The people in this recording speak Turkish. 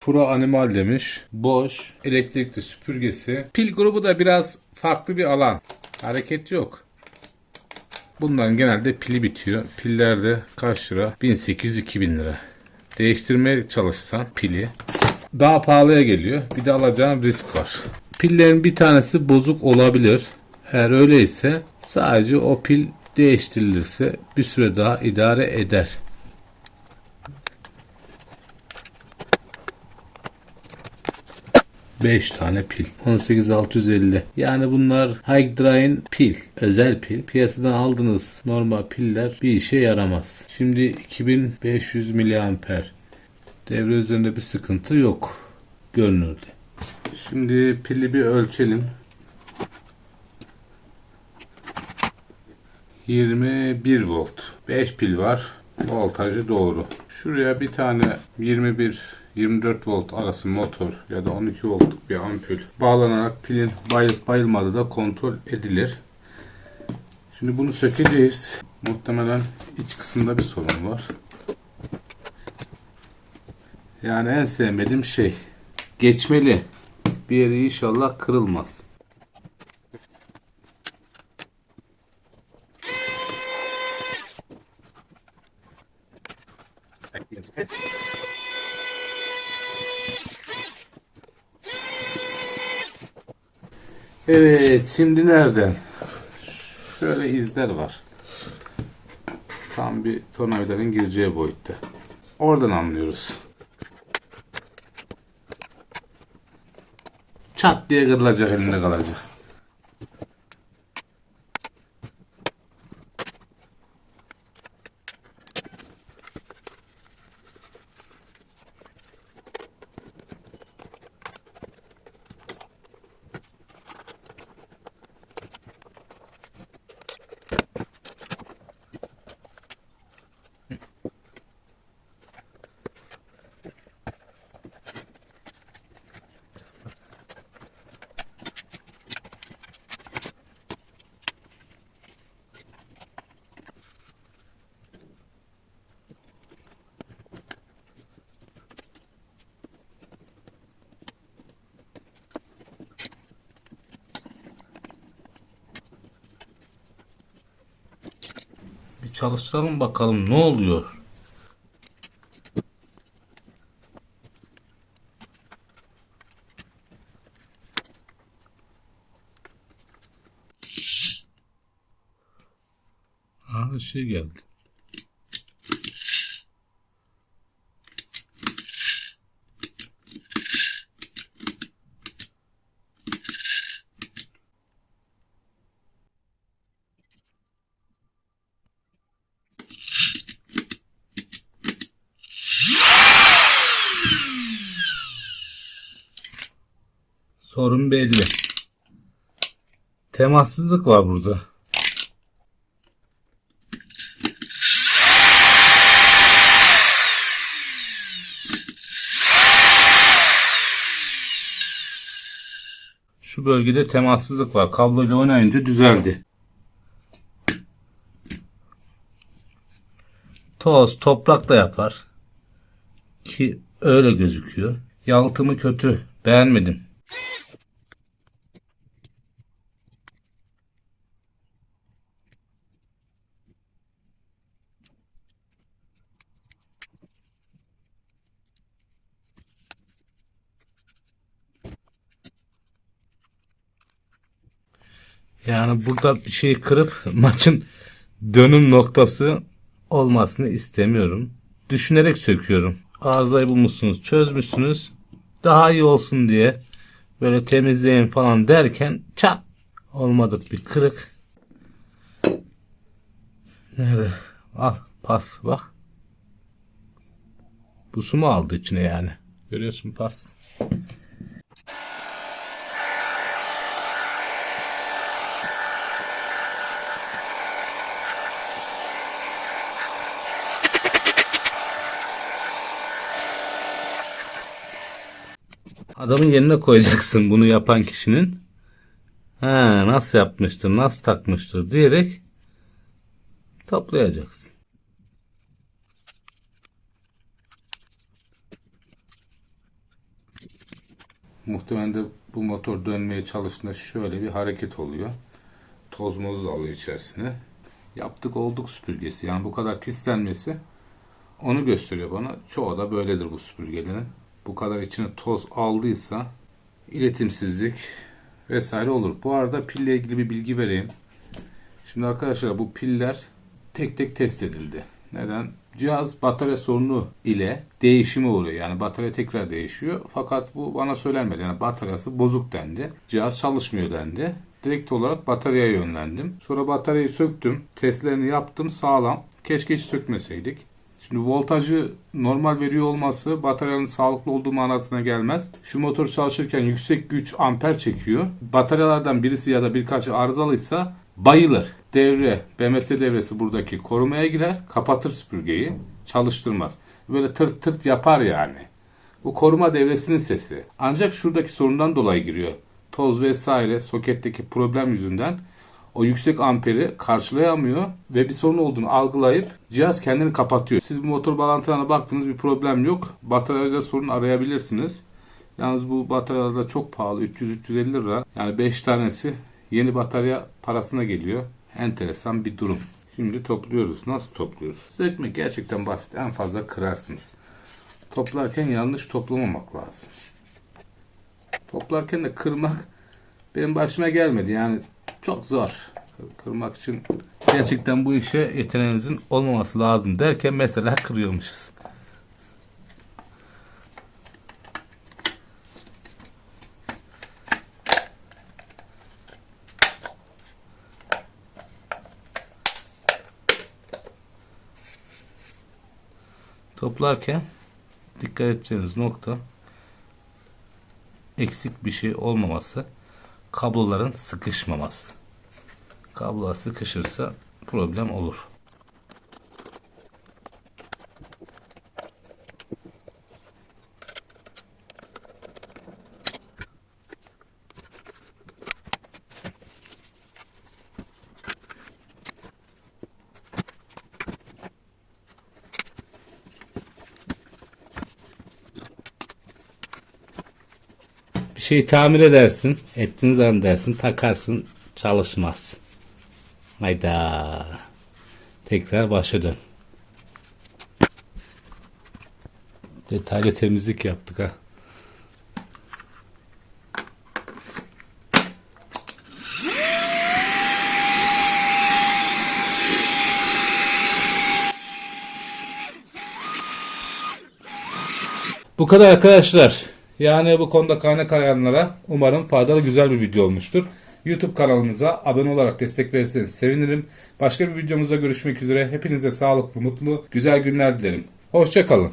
Pro Animal demiş. Bosch elektrikli süpürgesi. Pil grubu da biraz farklı bir alan. Hareket yok. Bunların genelde pili bitiyor. Piller de kaç lira? 1800-2000 lira. Değiştirmeye çalışsan pili daha pahalıya geliyor. Bir de alacağın risk var. Pillerin bir tanesi bozuk olabilir. Eğer öyleyse sadece o pil değiştirilirse bir süre daha idare eder. Beş tane pil. 18650. Yani bunlar Hydrine pil. Özel pil. Piyasadan aldığınız normal piller bir işe yaramaz. Şimdi 2500 miliamper. Devre üzerinde bir sıkıntı yok. Görünürde. Şimdi pili bir ölçelim. 21 volt. 5 pil var. Voltajı doğru. Şuraya bir tane 21-24 volt arası motor ya da 12 voltluk bir ampul bağlanarak pilin bayılıp bayılmadığı da kontrol edilir. Şimdi bunu sökeceğiz. Muhtemelen iç kısımda bir sorun var. Yani en sevmediğim şey. Geçmeli. Bir yeri inşallah kırılmaz. Evet, şimdi nereden? Şöyle izler var. Tam bir tornavidanın gireceği boyutta. Oradan anlıyoruz. Çat diye kırılacak, elinde kalacak. Bir çalıştıralım bakalım ne oluyor. Şey geldi. Sorun belli. Temassızlık var burada. Şu bölgede temassızlık var. Kabloyla oynayınca düzeldi. Toz, toprak da yapar. Ki öyle gözüküyor. Yalıtımı kötü. Beğenmedim. Yani burada bir şey kırıp maçın dönüm noktası olmasını istemiyorum. Düşünerek söküyorum. Arızayı bulmuşsunuz, çözmüşsünüz. Daha iyi olsun diye böyle temizleyin falan derken çat olmadık bir kırık. Nerede? Al pas bak. Bu su mu aldı içine yani? Görüyorsun pas. Adamın yerine koyacaksın bunu yapan kişinin. Ha, nasıl yapmıştır, nasıl takmıştır diyerek toplayacaksın. Muhtemelen de bu motor dönmeye çalıştığında şöyle bir hareket oluyor. Toz moz alıyor içerisine. Yaptık olduk süpürgesi. Yani bu kadar pislenmesi onu gösteriyor bana. Çoğu da böyledir bu süpürgelerin. Bu kadar içine toz aldıysa iletimsizlik vesaire olur. Bu arada pille ilgili bir bilgi vereyim. Şimdi arkadaşlar bu piller tek tek test edildi. Neden? Cihaz batarya sorunu ile değişime uğruyor. Yani batarya tekrar değişiyor. Fakat bu bana söylenmedi. Yani bataryası bozuk dendi. Cihaz çalışmıyor dendi. Direkt olarak bataryaya yönlendim. Sonra bataryayı söktüm. Testlerini yaptım. Sağlam. Keşke hiç sökmeseydik. Şimdi voltajı normal veriyor olması bataryanın sağlıklı olduğu manasına gelmez. Şu motor çalışırken yüksek güç amper çekiyor. Bataryalardan birisi ya da birkaçı arızalıysa bayılır. Devre, BMS devresi buradaki korumaya girer, kapatır süpürgeyi, çalıştırmaz. Böyle tırt tırt yapar yani. Bu koruma devresinin sesi. Ancak şuradaki sorundan dolayı giriyor. Toz vesaire soketteki problem yüzünden o yüksek amperi karşılayamıyor ve bir sorun olduğunu algılayıp cihaz kendini kapatıyor. Siz bu motor bağlantılarına baktınız, bir problem yok. Bataryada sorun arayabilirsiniz. Yalnız bu bataryalarda çok pahalı, 300-350 lira. Yani 5 tanesi yeni batarya parasına geliyor. Enteresan bir durum. Şimdi topluyoruz. Nasıl topluyoruz? Sökmek gerçekten basit. En fazla kırarsınız. Toplarken yanlış toplamamak lazım. Toplarken de kırmak benim başıma gelmedi. Yani çok zor. Kırmak için gerçekten bu işe yeteneğinizin olmaması lazım derken mesela kırıyormuşuz. Toplarken dikkat edeceğiniz nokta eksik bir şey olmaması, kabloların sıkışmaması. Kablolar sıkışırsa problem olur. Bir şeyi tamir edersin, ettiğin zaman dersin, takarsın, çalışmaz. Hayda. Tekrar başa dön. Detaylı temizlik yaptık ha. Bu kadar arkadaşlar. Yani bu konuda kaynak arayanlara umarım faydalı güzel bir video olmuştur. YouTube kanalımıza abone olarak destek verirseniz sevinirim. Başka bir videomuzda görüşmek üzere. Hepinize sağlıklı, mutlu, güzel günler dilerim. Hoşça kalın.